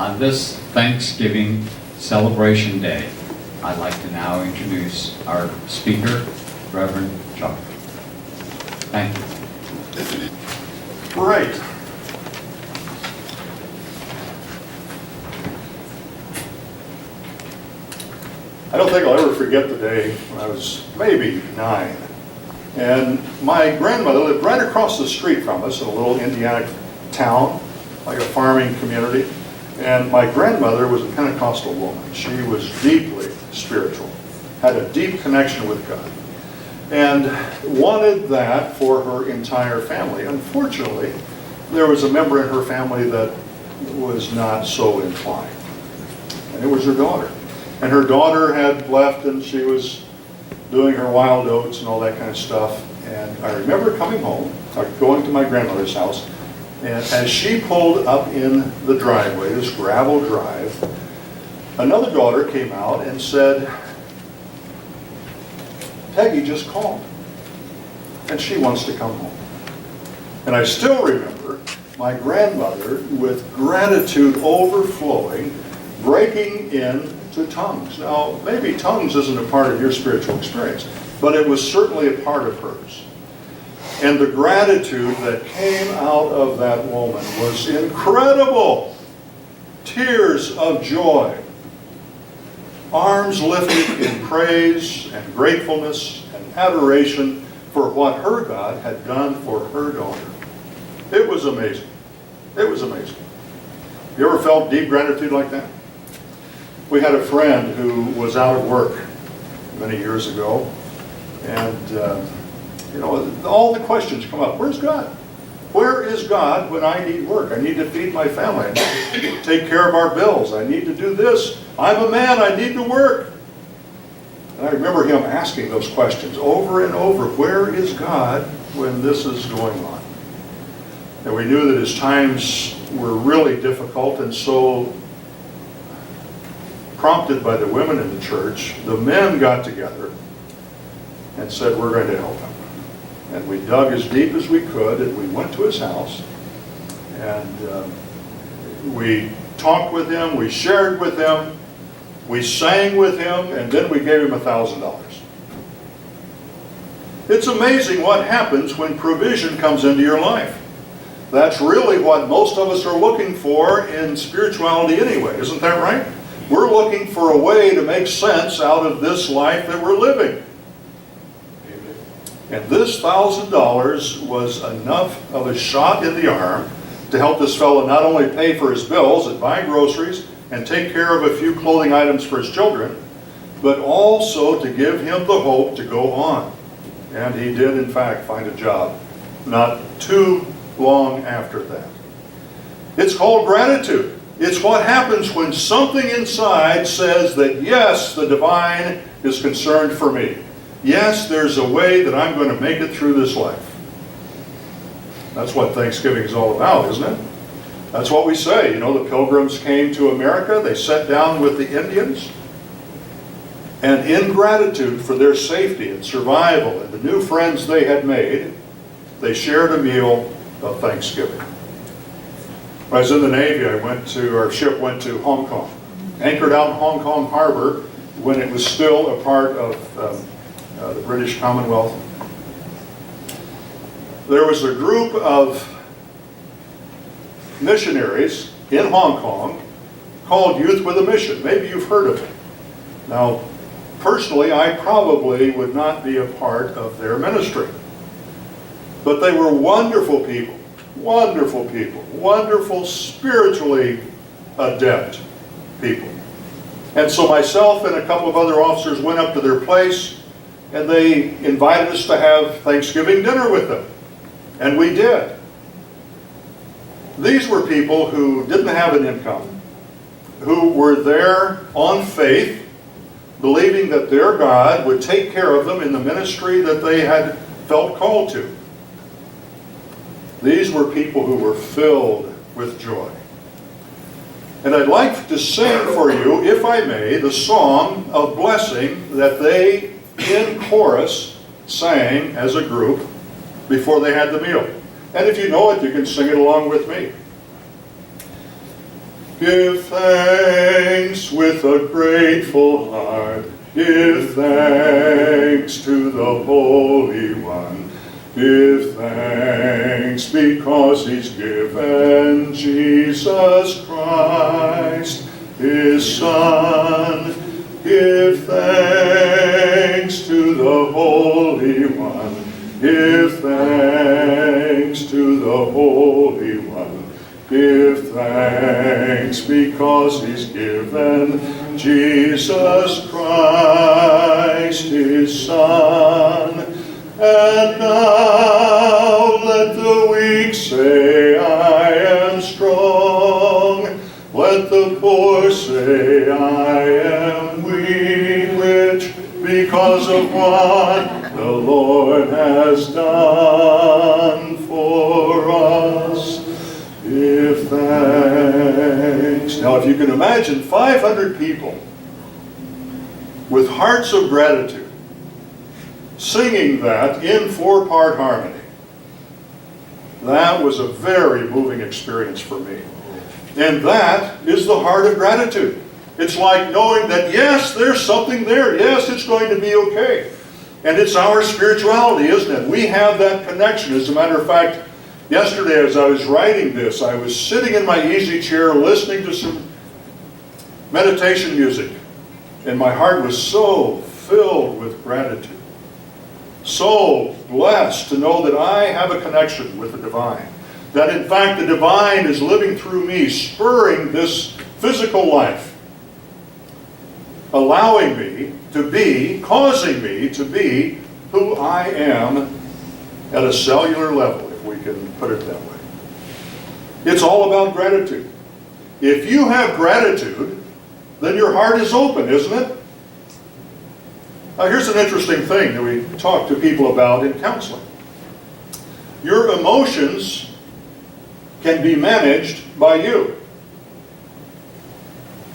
On this Thanksgiving celebration day, I'd like to now introduce our speaker, Reverend Chuck. Thank you. Great. I don't think I'll ever forget the day when I was maybe 9. And my grandmother lived right across the street from us in a little Indiana town, like a farming community. And my grandmother was a Pentecostal woman. She was deeply spiritual, had a deep connection with God, and wanted that for her entire family. Unfortunately, there was a member in her family that was not so inclined, and it was her daughter. And her daughter had left, and she was doing her wild oats and all that kind of stuff. And I remember coming home, or going to my grandmother's house, and as she pulled up in the driveway, this gravel drive, another daughter came out and said, "Peggy just called, and she wants to come home." And I still remember my grandmother, with gratitude overflowing, breaking into tongues. Now, maybe tongues isn't a part of your spiritual experience, but it was certainly a part of hers. And the gratitude that came out of that woman was incredible. Tears of joy. Arms lifted in praise and gratefulness and adoration for what her God had done for her daughter. It was amazing. It was amazing. You ever felt deep gratitude like that? We had a friend who was out of work many years ago, and all the questions come up. Where's God? Where is God when I need work? I need to feed my family. I need to take care of our bills. I need to do this. I'm a man. I need to work. And I remember him asking those questions over and over. Where is God when this is going on? And we knew that his times were really difficult, and so, prompted by the women in the church, the men got together and said, we're going to help him. And we dug as deep as we could, and we went to his house, and we talked with him, we shared with him, we sang with him, and then we gave him $1,000. It's amazing what happens when provision comes into your life. That's really what most of us are looking for in spirituality anyway, isn't that right? We're looking for a way to make sense out of this life that we're living. And this $1,000 was enough of a shot in the arm to help this fellow not only pay for his bills and buy groceries and take care of a few clothing items for his children, but also to give him the hope to go on. And he did, in fact, find a job not too long after that. It's called gratitude. It's what happens when something inside says that, yes, the divine is concerned for me. Yes, there's a way that I'm going to make it through this life. That's what Thanksgiving is all about, isn't it? That's what we say. You know, the Pilgrims came to America. They sat down with the Indians. And in gratitude for their safety and survival and the new friends they had made, they shared a meal of Thanksgiving. When I was in the Navy, our ship went to Hong Kong. Anchored out in Hong Kong Harbor when it was still a part of the British Commonwealth. There was a group of missionaries in Hong Kong called Youth with a Mission. Maybe you've heard of it. Now, personally, I probably would not be a part of their ministry. But they were wonderful people, wonderful, spiritually adept people. And so myself and a couple of other officers went up to their place, and they invited us to have Thanksgiving dinner with them. And we did. These were people who didn't have an income, who were there on faith, believing that their God would take care of them in the ministry that they had felt called to. These were people who were filled with joy. And I'd like to sing for you, if I may, the song of blessing that they, in chorus, sang as a group before they had the meal. And if you know it, you can sing it along with me. Give thanks with a grateful heart. Give thanks to the Holy One. Give thanks because He's given Jesus Christ, His Son. Give thanks to the Holy One. Give thanks to the Holy One. Give thanks because He's given Jesus Christ, His Son. And now let the weak say, I am strong. Let the poor say, I am weak, which because of what the Lord has done for us. Give thanks. Now, if you can imagine 500 people with hearts of gratitude singing that in 4-part harmony, that was a very moving experience for me. And that is the heart of gratitude. It's like knowing that, yes, there's something there. Yes, it's going to be okay. And it's our spirituality, isn't it? We have that connection. As a matter of fact, yesterday as I was writing this, I was sitting in my easy chair listening to some meditation music. And my heart was so filled with gratitude. So blessed to know that I have a connection with the divine. That in fact the divine is living through me, spurring this physical life, allowing me to be, causing me to be who I am at a cellular level, if we can put it that way. It's all about gratitude. If you have gratitude, then your heart is open, isn't it? Now here's an interesting thing that we talk to people about in counseling. Your emotions can be managed by you.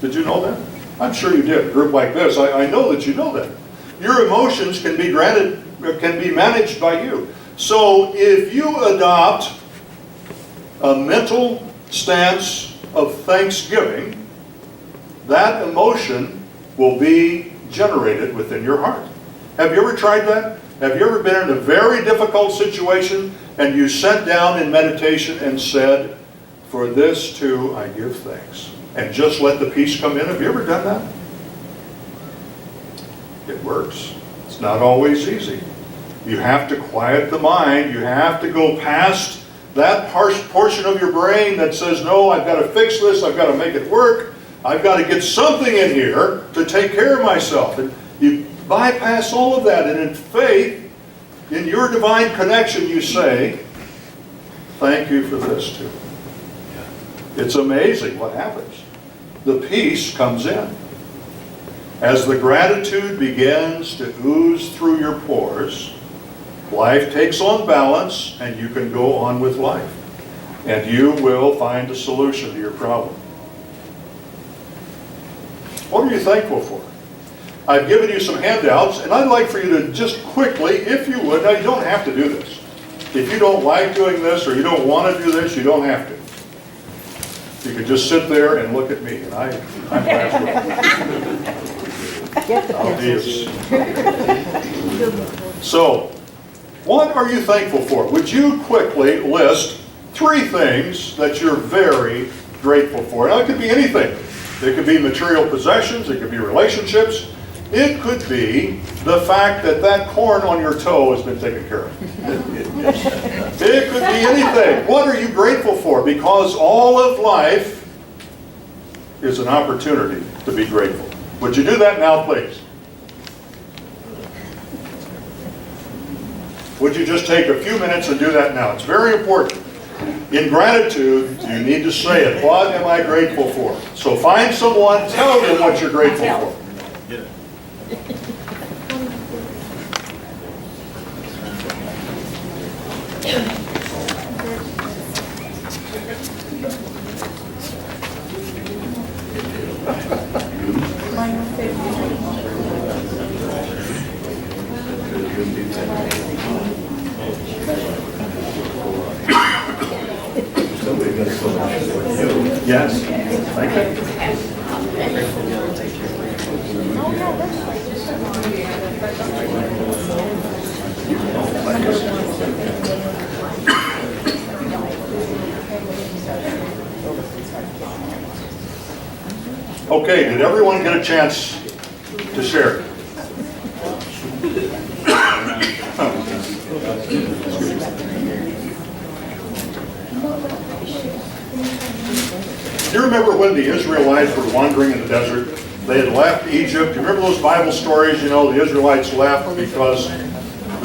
Did you know that? I'm sure you did. A group like this, I know that you know that. Your emotions can be managed by you. So if you adopt a mental stance of thanksgiving, that emotion will be generated within your heart. Have you ever tried that? Have you ever been in a very difficult situation and you sat down in meditation and said, for this too I give thanks, and just let the peace come in? Have you ever done that? It works. It's not always easy. You have to quiet the mind. You have to go past that portion of your brain that says, no, I've got to fix this, I've got to make it work, I've got to get something in here to take care of myself. And you bypass all of that, and in faith, in your divine connection, you say, thank you for this too. It's amazing what happens. The peace comes in. As the gratitude begins to ooze through your pores, life takes on balance and you can go on with life. And you will find a solution to your problem. What are you thankful for? I've given you some handouts, and I'd like for you to just quickly, if you would, now you don't have to do this. If you don't like doing this or you don't want to do this, you don't have to. You can just sit there and look at me, and I'm So, what are you thankful for? Would you quickly list 3 things that you're very grateful for? Now, it could be anything. It could be material possessions, it could be relationships, it could be the fact that that corn on your toe has been taken care of. It could be anything. What are you grateful for? Because all of life is an opportunity to be grateful. Would you do that now, please? Would you just take a few minutes and do that now? It's very important. In gratitude, you need to say it. What am I grateful for? So find someone, tell them what you're grateful for. Yes. Thank you. Okay, did everyone get a chance to share? Do you remember when the Israelites were wandering in the desert? They had left Egypt. Do you remember those Bible stories? You know, the Israelites left because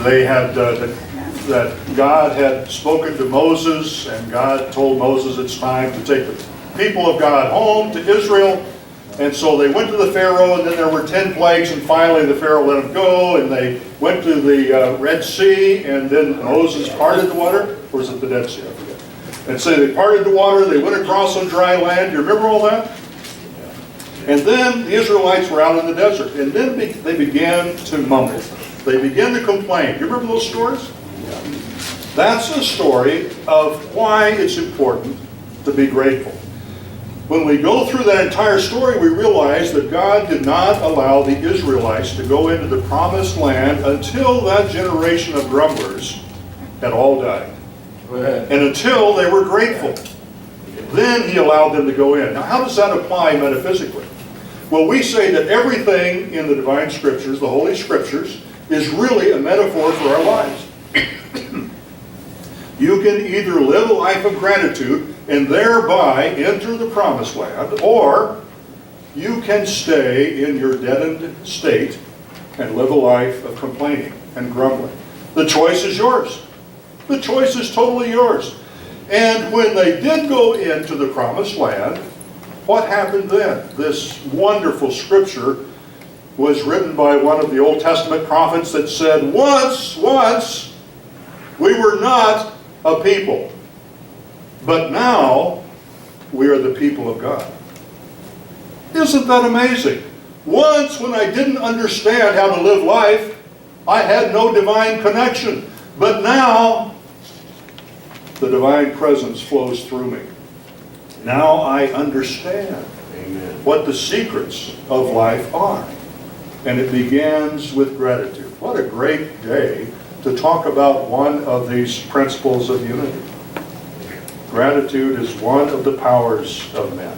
they had that God had spoken to Moses, and God told Moses it's time to take the people of God home to Israel. And so they went to the Pharaoh, and then there were 10 plagues, and finally the Pharaoh let them go, and they went to the Red Sea, and then Moses parted the water. Or was it the Dead Sea? I forget. And so they parted the water, they went across on dry land. Do you remember all that? And then the Israelites were out in the desert, and then they began to mumble. They began to complain. Do you remember those stories? That's a story of why it's important to be grateful. When we go through that entire story, we realize that God did not allow the Israelites to go into the promised land until that generation of grumblers had all died. And until they were grateful. Then he allowed them to go in. Now, how does that apply metaphysically? Well, we say that everything in the divine scriptures, the Holy Scriptures, is really a metaphor for our lives. You can either live a life of gratitude and thereby enter the promised land, or you can stay in your deadened state and live a life of complaining and grumbling. The choice is yours. The choice is totally yours. And when they did go into the promised land, what happened then? This wonderful scripture was written by one of the Old Testament prophets that said, once we were not a people, but now we are the people of God. Isn't that amazing? Once, when I didn't understand how to live life, I had no divine connection. But now, the divine presence flows through me. Now I understand what the secrets of life are. And it begins with gratitude. What a great day to talk about one of these principles of unity. Gratitude is one of the powers of men.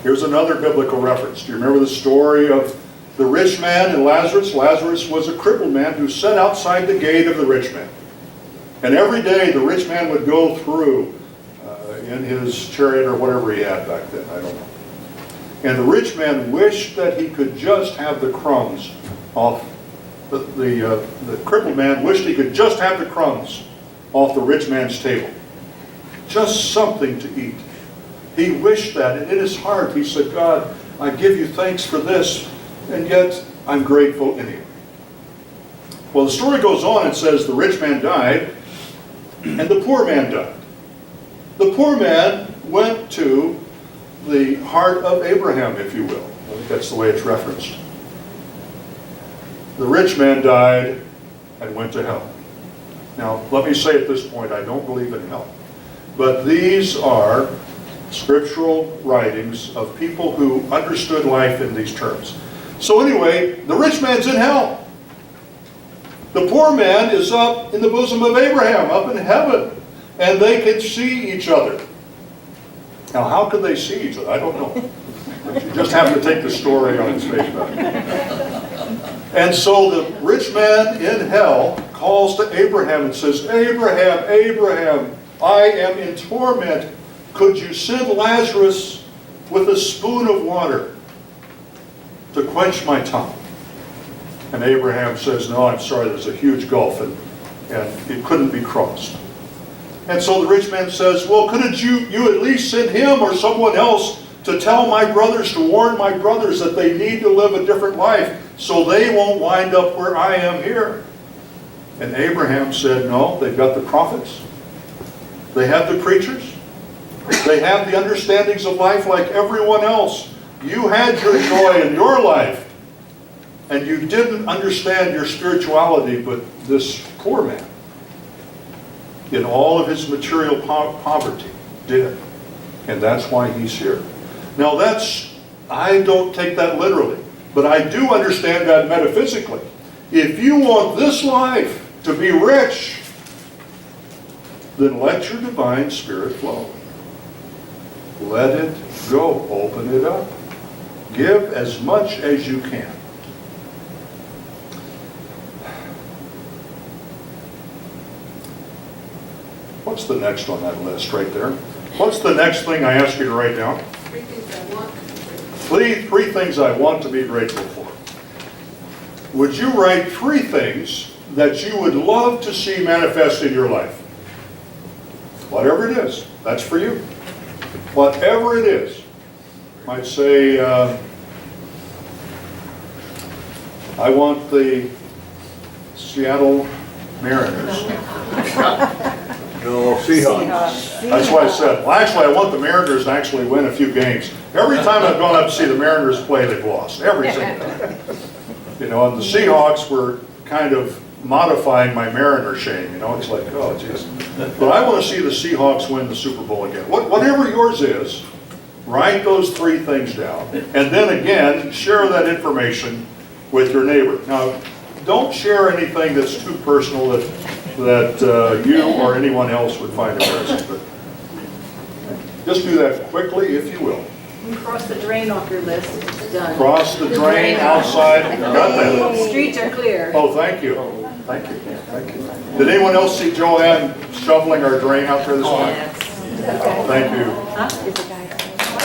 Here's another biblical reference. Do you remember the story of the rich man and Lazarus? Lazarus was a crippled man who sat outside the gate of the rich man. And every day the rich man would go through in his chariot or whatever he had back then, I don't know. And the rich man wished that he could just have the crumbs off the crippled man wished he could just have the crumbs off the rich man's table. Just something to eat. He wished that, and in his heart he said, God, I give you thanks for this, and yet I'm grateful anyway. Well, the story goes on and says the rich man died, and the poor man died. The poor man went to the heart of Abraham, if you will. I think that's the way it's referenced. The rich man died and went to hell. Now, let me say at this point, I don't believe in hell. But these are scriptural writings of people who understood life in these terms. So anyway, the rich man's in hell. The poor man is up in the bosom of Abraham, up in heaven. And they can see each other. Now, how could they see each other? I don't know. You just have to take the story on its face value. And so the rich man in hell calls to Abraham and says, Abraham, Abraham, I am in torment. Could you send Lazarus with a spoon of water to quench my tongue? And Abraham says, no, I'm sorry, there's a huge gulf and it couldn't be crossed. And so the rich man says, well, couldn't you at least send him or someone else to tell my brothers, to warn my brothers that they need to live a different life so they won't wind up where I am here? And Abraham said, no, they've got the prophets. They have the preachers. They have the understandings of life like everyone else. You had your joy in your life, and you didn't understand your spirituality, but this poor man, in all of his material poverty, did. And that's why he's here. Now I don't take that literally, but I do understand that metaphysically. If you want this life to be rich, then let your divine spirit flow. Let it go. Open it up. Give as much as you can. What's the next on that list right there? What's the next thing I ask you to write down? 3 things I want. Three things I want to be grateful for. Would you write 3 things that you would love to see manifest in your life? Whatever it is, that's for you. Whatever it is. Might say, I want the Seattle Mariners. No, Seahawks. That's why I said, well, actually, I want the Mariners to actually win a few games. Every time I've gone up to see the Mariners play, they've lost. Every single time. You know, and the Seahawks were kind of modifying my Mariner shame. You know, it's like, oh, jeez. But I want to see the Seahawks win the Super Bowl again. Whatever yours is, write those 3 things down. And then again, share that information with your neighbor. Now, don't share anything that's too personal that you or anyone else would find embarrassing. But just do that quickly, if you will. Cross the drain off your list. It's done. Cross the drain outside. Got that? Streets are clear. Oh, thank you. Thank you. Thank you. Did anyone else see Joanne shoveling our drain out there this morning? Yes. Thank you.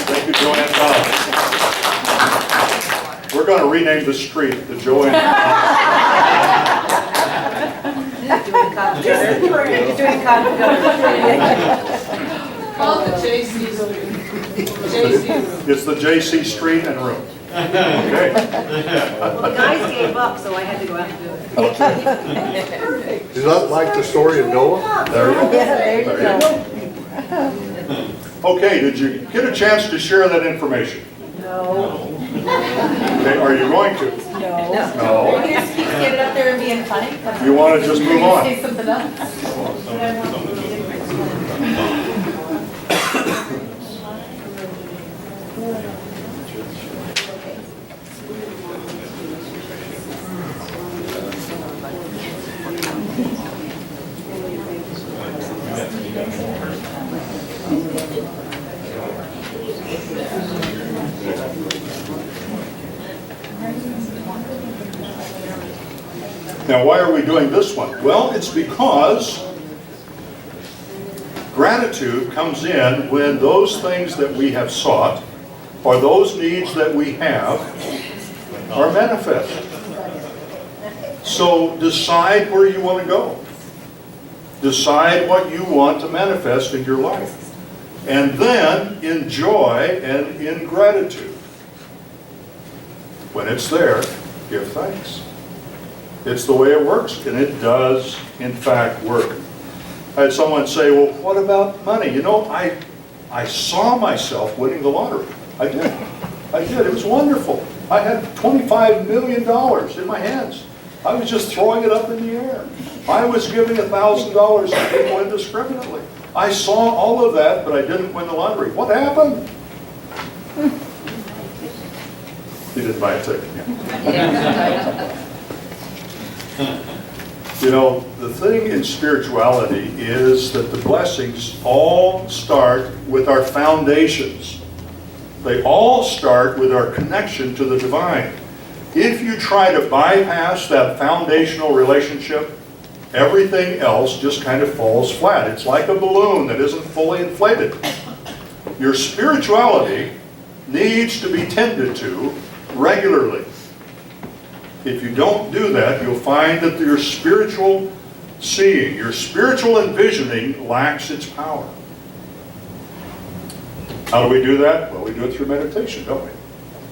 Thank you, Joanne Todd. We're going to rename the street to Joanne. Doing cotton gutter. Doing cotton gutter. Call it the JC Street. JC. It's the JC Street and room. Okay. Well, the guys gave up, so I had to go out and do it. Is that like the story of Noah? There you go. There you go. Okay, did you get a chance to share that information? No. Okay, are you going to? No. No. You just keep getting up there and being funny? You want to just move on? Say something else? Now, why are we doing this one? Well, it's because gratitude comes in when those things that we have sought or those needs that we have are manifest. So decide where you want to go. Decide what you want to manifest in your life. And then enjoy and in gratitude. When it's there, give thanks. It's the way it works, and it does, in fact, work. I had someone say, well, what about money? You know, I saw myself winning the lottery. I did. It was wonderful. I had $25 million in my hands. I was just throwing it up in the air. I was giving $1,000 to people indiscriminately. I saw all of that, but I didn't win the lottery. What happened? You didn't buy a ticket. You know, the thing in spirituality is that the blessings all start with our foundations. They all start with our connection to the divine. If you try to bypass that foundational relationship, everything else just kind of falls flat. It's like a balloon that isn't fully inflated. Your spirituality needs to be tended to regularly. If you don't do that, you'll find that your spiritual seeing, your spiritual envisioning lacks its power. How do we do that? Well, we do it through meditation, don't we?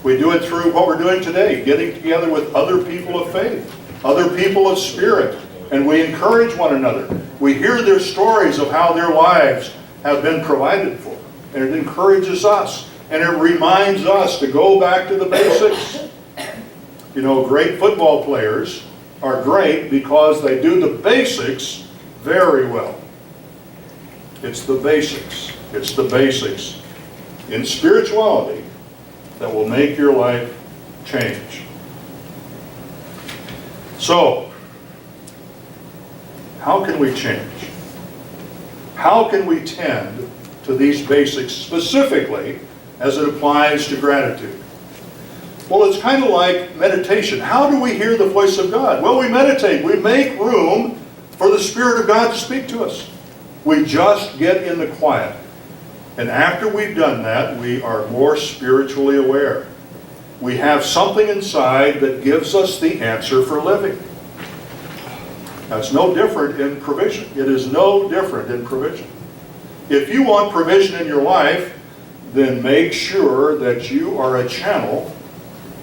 We do it through what we're doing today, getting together with other people of faith, other people of spirit, and we encourage one another. We hear their stories of how their lives have been provided for, and it encourages us, and it reminds us to go back to the basics. You know, great football players are great because they do the basics very well. It's the basics. It's the basics in spirituality that will make your life change. So, how can we change? How can we tend to these basics specifically as it applies to gratitude? Well, it's kind of like meditation. How do we hear the voice of God? Well, we meditate. We make room for the Spirit of God to speak to us. We just get in the quiet. And after we've done that, we are more spiritually aware. We have something inside that gives us the answer for living. That's no different in provision. It is no different in provision. If you want provision in your life, then make sure that you are a channel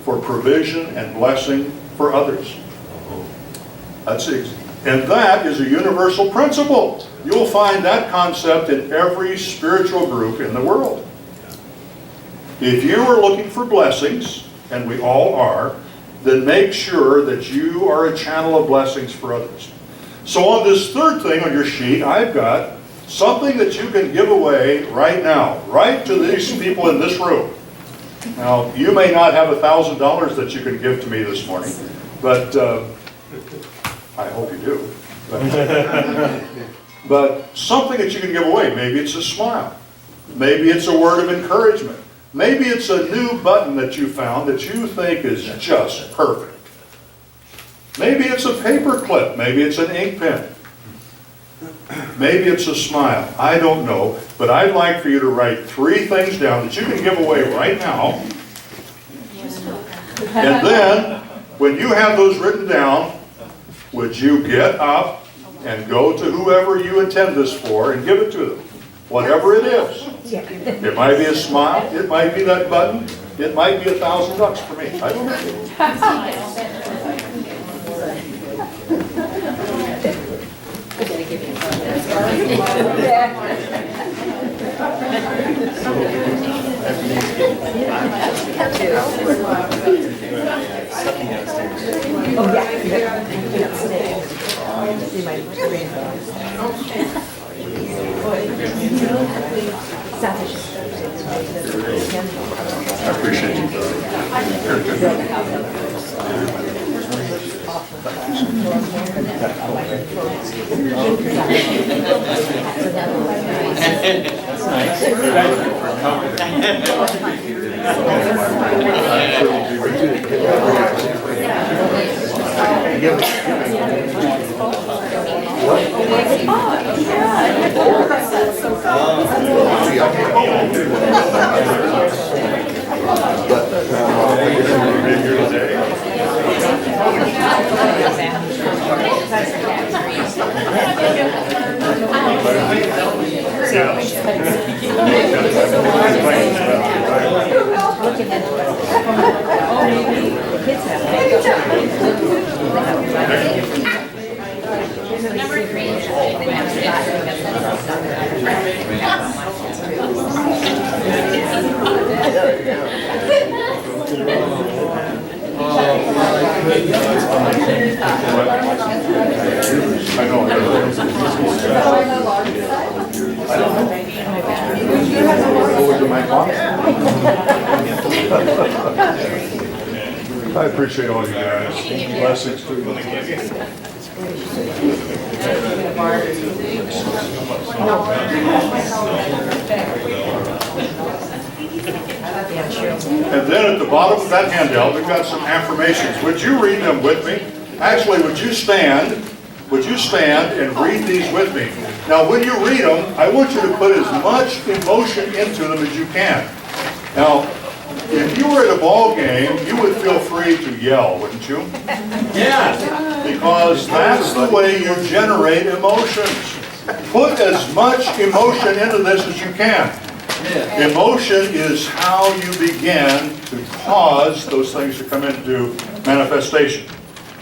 for provision and blessing for others. That's it. And that is a universal principle. You'll find that concept in every spiritual group in the world. If you are looking for blessings, and we all are, then make sure that you are a channel of blessings for others. So on this third thing on your sheet, I've got something that you can give away right now, right to these people in this room. Now, you may not have $1,000 that you can give to me this morning, but I hope you do. But something that you can give away. Maybe it's a smile. Maybe it's a word of encouragement. Maybe it's a new button that you found that you think is just perfect. Maybe it's a paper clip. Maybe it's an ink pen. Maybe it's a smile. I don't know. But I'd like for you to write 3 things down that you can give away right now. And then, when you have those written down, would you get up and go to whoever you intend this for and give it to them? Whatever it is. It might be a smile. It might be that button. It might be $1,000 for me. I don't know. I appreciate you. I appreciate all you guys. Blessings to you. And then at the bottom of that handout, we've got some affirmations. Would you read them with me? Actually, would you stand? Would you stand and read these with me? Now, when you read them, I want you to put as much emotion into them as you can. Now, if you were at a ball game, you would feel free to yell, wouldn't you? Yeah. Because that's the way you generate emotions. Put as much emotion into this as you can. Emotion is how you begin to cause those things to come into manifestation.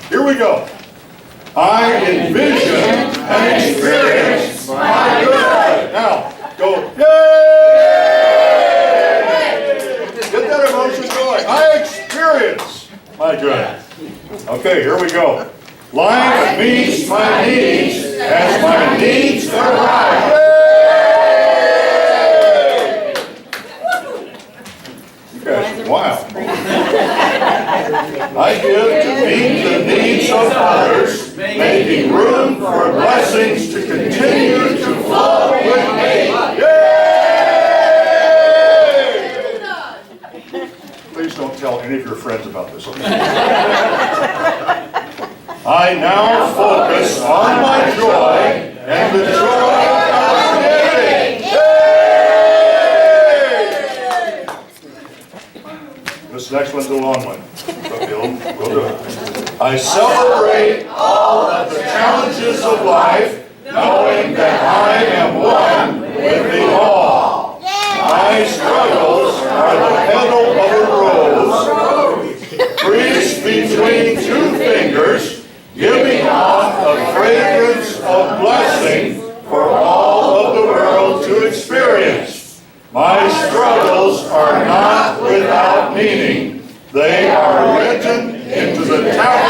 Here we go. I envision and experience my good. Now, go, yay! Get that emotion going. I experience my good. Okay, here we go. Life meets my needs as my needs arise. Yay! I give to meet the needs of others, making room for blessings to continue to flow with me. Yay! Please don't tell any of your friends about this, okay? I now focus on my joy and the joy of giving. Yay! This next one's a long one, but we'll do it. I celebrate all of the challenges of life, knowing that I am one with the all. My struggles are the petal of a rose, creased between two fingers, giving off a fragrance of blessing for all of the world to experience. My struggles are not without meaning. They are written into the tablet